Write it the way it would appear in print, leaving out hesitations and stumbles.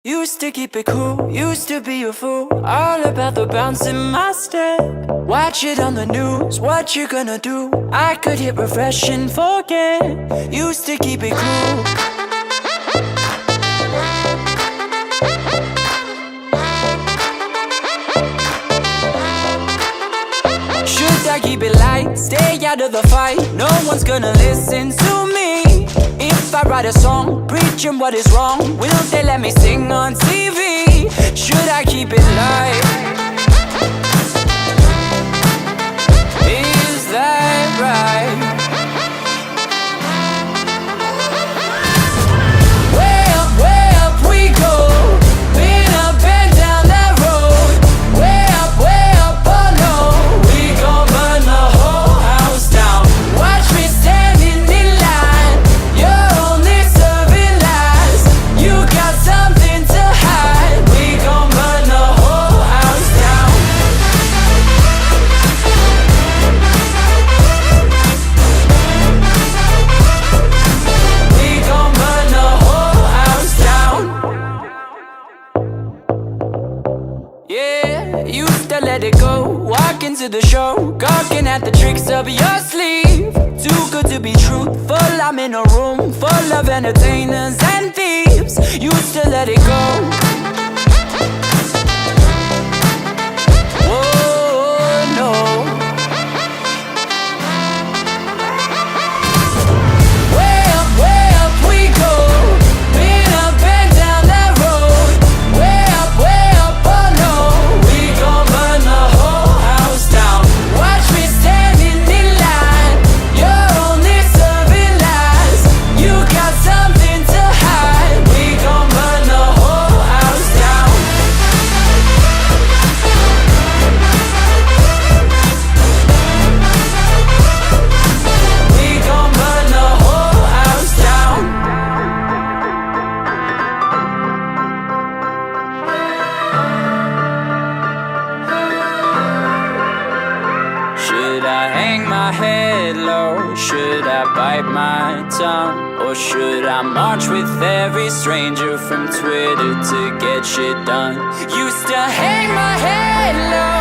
Used to keep it cool, used to be a fool, all about the bounce in my step. Watch it on the news, what you gonna do? I could hit refresh and forget. Used to keep it cool. Should I keep it light, stay out of the fight? No one's gonna listen to me. If I write a song, preaching what is wrong, will they let me sing on TV? Should I keep it light? Is that right? Way up we go. Been up and down that road. Way up, oh no. We gon' burn the whole house down. Watch me standing in line. You're only serving lies. You got something to hide. We gon' burn the whole house down. We gon' burn the whole house down. Yeah, used to let it go. Walk into the show, gawking at the tricks up your sleeve. Too good to be truthful. I'm in a room full of entertainers and thieves. Used to let it go. Whoa, no. Way up we go. Been up and down that road. Way up, oh no. We gon' burn the whole house down. Watch me standing in line. You're only serving lies. You got something to hide. We gon' burn the whole house down. We gon' burn the whole house down. Should I hang my head low? Should I bite my tongue? Or should I march with every stranger from Twitter to get shit done? Used to hang my head low.